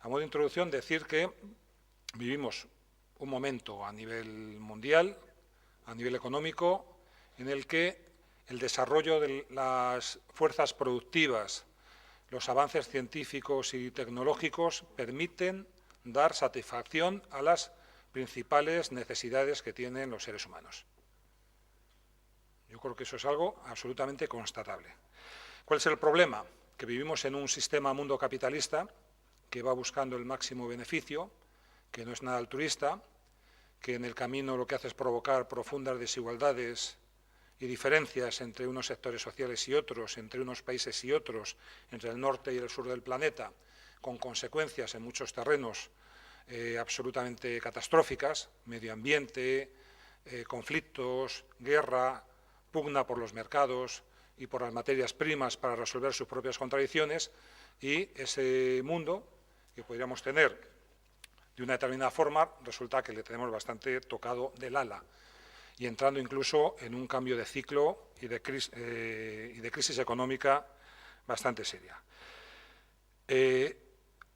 A modo de introducción, decir que vivimos un momento a nivel mundial, a nivel económico, en el que el desarrollo de las fuerzas productivas, los avances científicos y tecnológicos permiten dar satisfacción a las principales necesidades que tienen los seres humanos. Yo creo que eso es algo absolutamente constatable. ¿Cuál es el problema? Que vivimos en un sistema mundo capitalista que va buscando el máximo beneficio, que no es nada altruista, que en el camino lo que hace es provocar profundas desigualdades y diferencias entre unos sectores sociales y otros, entre unos países y otros, entre el norte y el sur del planeta, con consecuencias en muchos terrenos absolutamente catastróficas, medio ambiente, conflictos, guerra, pugna por los mercados y por las materias primas para resolver sus propias contradicciones, y ese mundo que podríamos tener de una determinada forma resulta que le tenemos bastante tocado del ala, y entrando incluso en un cambio de ciclo y de crisis económica bastante seria.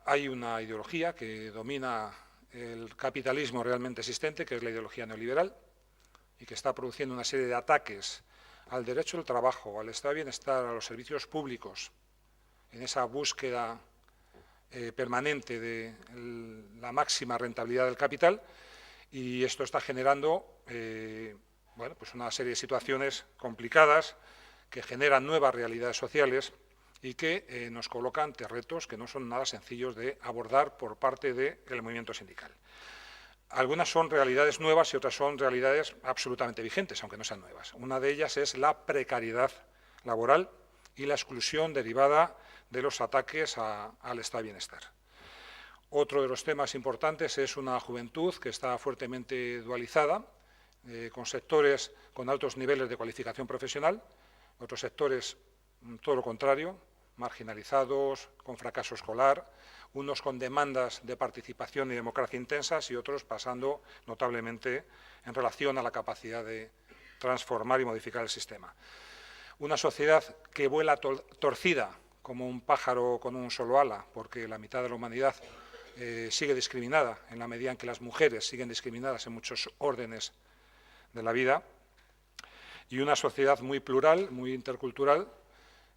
Hay una ideología que domina el capitalismo realmente existente, que es la ideología neoliberal, y que está produciendo una serie de ataques al derecho al trabajo, al estado de bienestar, a los servicios públicos, en esa búsqueda permanente de la máxima rentabilidad del capital, y esto está generando bueno, pues una serie de situaciones complicadas que generan nuevas realidades sociales y que nos colocan ante retos que no son nada sencillos de abordar por parte del movimiento sindical. Algunas son realidades nuevas y otras son realidades absolutamente vigentes, aunque no sean nuevas. Una de ellas es la precariedad laboral y la exclusión derivada de los ataques al estado de bienestar. Otro de los temas importantes es una juventud que está fuertemente dualizada, con sectores con altos niveles de cualificación profesional, otros sectores todo lo contrario, marginalizados, con fracaso escolar, unos con demandas de participación y democracia intensas y otros pasando notablemente en relación a la capacidad de transformar y modificar el sistema. Una sociedad que vuela torcida como un pájaro con un solo ala, porque la mitad de la humanidad sigue discriminada en la medida en que las mujeres siguen discriminadas en muchos órdenes de la vida, y una sociedad muy plural, muy intercultural,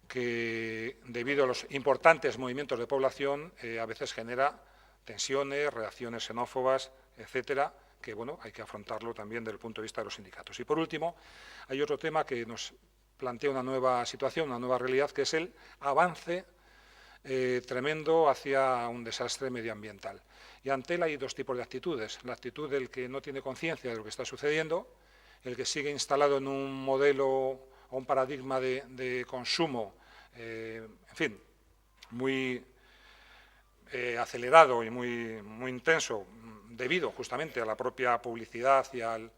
que debido a los importantes movimientos de población a veces genera tensiones, reacciones xenófobas, etcétera, que bueno, hay que afrontarlo también desde el punto de vista de los sindicatos. Y por último, hay otro tema que nos plantea una nueva situación, una nueva realidad, que es el avance tremendo hacia un desastre medioambiental. Y ante él hay dos tipos de actitudes: la actitud del que no tiene conciencia de lo que está sucediendo, el que sigue instalado en un modelo o un paradigma de consumo, en fin, muy acelerado y muy intenso, debido justamente a la propia publicidad y al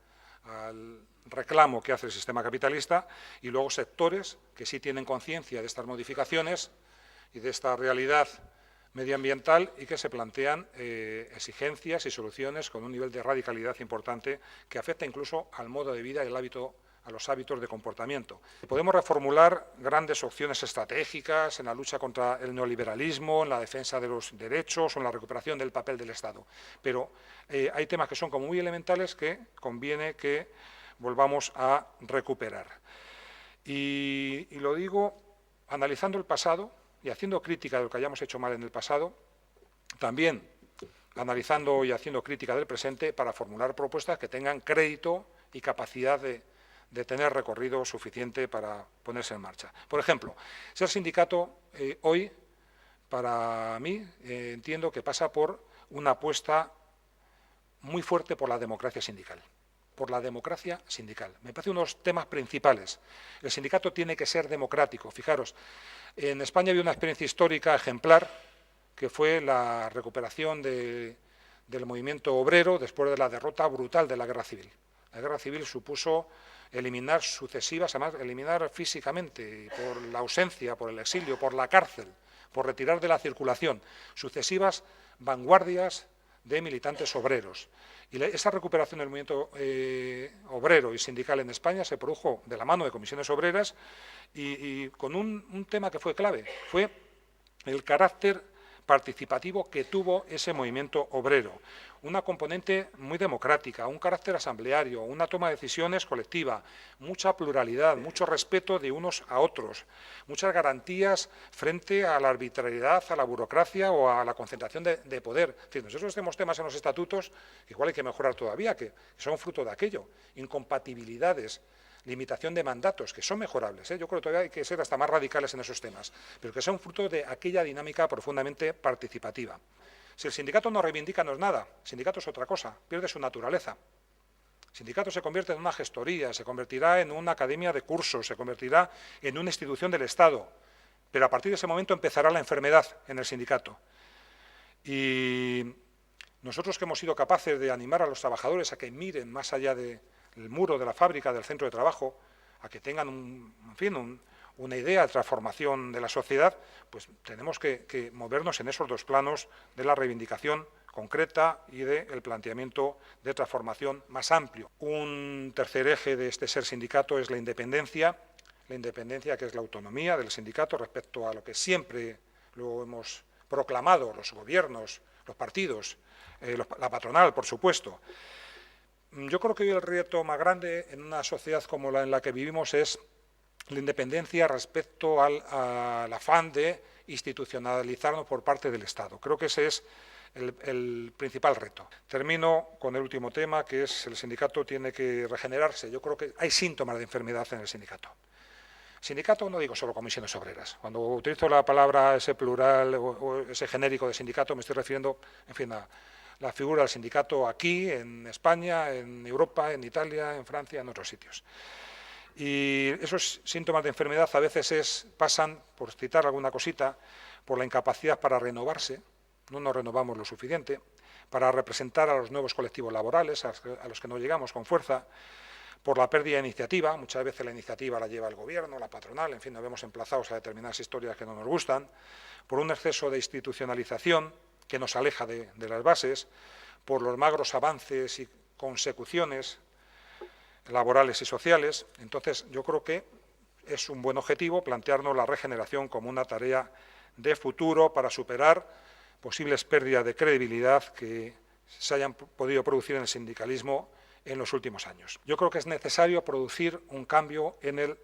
reclamo que hace el sistema capitalista, y luego sectores que sí tienen conciencia de estas modificaciones y de esta realidad medioambiental y que se plantean exigencias y soluciones con un nivel de radicalidad importante que afecta incluso al modo de vida y a los hábitos de comportamiento. Podemos reformular grandes opciones estratégicas en la lucha contra el neoliberalismo, en la defensa de los derechos o en la recuperación del papel del Estado, pero hay temas que son como muy elementales que conviene que volvamos a recuperar. Y lo digo analizando el pasado y haciendo crítica de lo que hayamos hecho mal en el pasado, también analizando y haciendo crítica del presente para formular propuestas que tengan crédito y capacidad de tener recorrido suficiente para ponerse en marcha. Por ejemplo, ser sindicato hoy, para mí, entiendo que pasa por una apuesta muy fuerte por la democracia sindical. Por la democracia sindical. Me parece uno de los temas principales. El sindicato tiene que ser democrático. Fijaros, en España había una experiencia histórica ejemplar, que fue la recuperación del movimiento obrero después de la derrota brutal de la Guerra Civil. La Guerra Civil supuso eliminar sucesivas, además eliminar físicamente, por la ausencia, por el exilio, por la cárcel, por retirar de la circulación, sucesivas vanguardias de militantes obreros. Y esa recuperación del movimiento obrero y sindical en España se produjo de la mano de comisiones obreras y con un tema que fue clave, fue el carácter participativo que tuvo ese movimiento obrero, una componente muy democrática, un carácter asambleario, una toma de decisiones colectiva, mucha pluralidad, mucho respeto de unos a otros, muchas garantías frente a la arbitrariedad, a la burocracia o a la concentración de poder. Es decir, nosotros tenemos temas en los estatutos que igual hay que mejorar todavía, que son fruto de aquello, incompatibilidades, limitación de mandatos, que son mejorables. Yo creo que todavía hay que ser hasta más radicales en esos temas, pero que son fruto de aquella dinámica profundamente participativa. Si el sindicato no reivindica, no es nada. El sindicato es otra cosa, pierde su naturaleza. El sindicato se convierte en una gestoría, se convertirá en una academia de cursos, se convertirá en una institución del Estado, pero a partir de ese momento empezará la enfermedad en el sindicato. Y nosotros que hemos sido capaces de animar a los trabajadores a que miren más allá del muro de la fábrica, del centro de trabajo, a que tengan una idea de transformación de la sociedad, pues tenemos que movernos en esos dos planos de la reivindicación concreta y del planteamiento de transformación más amplio. Un tercer eje de este ser sindicato es la independencia que es la autonomía del sindicato respecto a lo que siempre lo hemos proclamado los gobiernos, los partidos, la patronal, por supuesto. Yo creo que hoy el reto más grande en una sociedad como la en la que vivimos es la independencia respecto al afán de institucionalizarnos por parte del Estado. Creo que ese es el principal reto. Termino con el último tema, que es el sindicato tiene que regenerarse. Yo creo que hay síntomas de enfermedad en el sindicato. Sindicato no digo solo comisiones obreras. Cuando utilizo la palabra ese plural o ese genérico de sindicato me estoy refiriendo, en fin, a la figura del sindicato aquí, en España, en Europa, en Italia, en Francia, en otros sitios. Y esos síntomas de enfermedad a veces pasan, por citar alguna cosita, por la incapacidad para renovarse, no nos renovamos lo suficiente, para representar a los nuevos colectivos laborales, a los que no llegamos con fuerza, por la pérdida de iniciativa, muchas veces la iniciativa la lleva el gobierno, la patronal, en fin, nos vemos emplazados a determinadas historias que no nos gustan, por un exceso de institucionalización que nos aleja de las bases, por los magros avances y consecuciones laborales y sociales. Entonces, yo creo que es un buen objetivo plantearnos la regeneración como una tarea de futuro para superar posibles pérdidas de credibilidad que se hayan podido producir en el sindicalismo en los últimos años. Yo creo que es necesario producir un cambio en el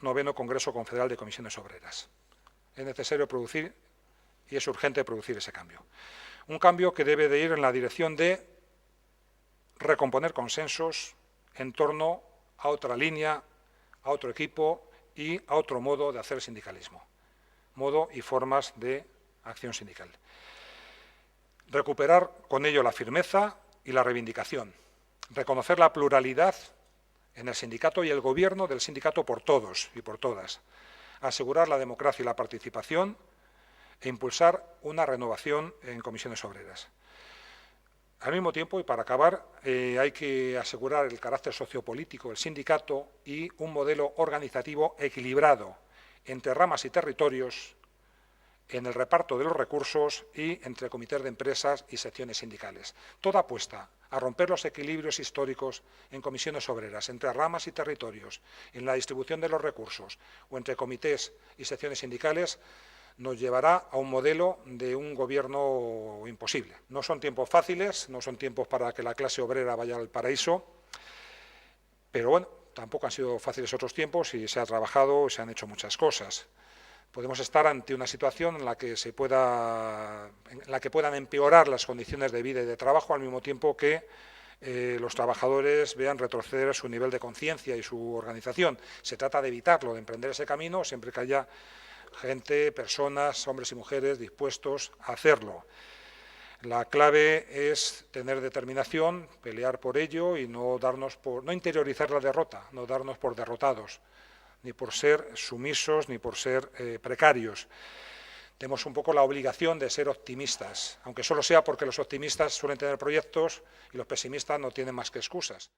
9º Congreso Confederal de Comisiones Obreras. Es necesario producir y es urgente producir ese cambio. Un cambio que debe de ir en la dirección de recomponer consensos en torno a otra línea, a otro equipo y a otro modo de hacer sindicalismo, modo y formas de acción sindical. Recuperar con ello la firmeza y la reivindicación, reconocer la pluralidad en el sindicato y el gobierno del sindicato por todos y por todas, asegurar la democracia y la participación e impulsar una renovación en comisiones obreras. Al mismo tiempo, y para acabar, hay que asegurar el carácter sociopolítico del sindicato y un modelo organizativo equilibrado entre ramas y territorios, en el reparto de los recursos y entre comités de empresas y secciones sindicales. Toda apuesta a romper los equilibrios históricos en comisiones obreras, entre ramas y territorios, en la distribución de los recursos o entre comités y secciones sindicales, nos llevará a un modelo de un gobierno imposible. No son tiempos fáciles, no son tiempos para que la clase obrera vaya al paraíso, pero bueno, tampoco han sido fáciles otros tiempos y se ha trabajado, se han hecho muchas cosas. Podemos estar ante una situación en la que puedan empeorar las condiciones de vida y de trabajo al mismo tiempo que los trabajadores vean retroceder su nivel de conciencia y su organización. Se trata de evitarlo, de emprender ese camino siempre que haya gente, personas, hombres y mujeres dispuestos a hacerlo. La clave es tener determinación, pelear por ello y no interiorizar la derrota, no darnos por derrotados, ni por ser sumisos, ni por ser precarios. Tenemos un poco la obligación de ser optimistas, aunque solo sea porque los optimistas suelen tener proyectos y los pesimistas no tienen más que excusas.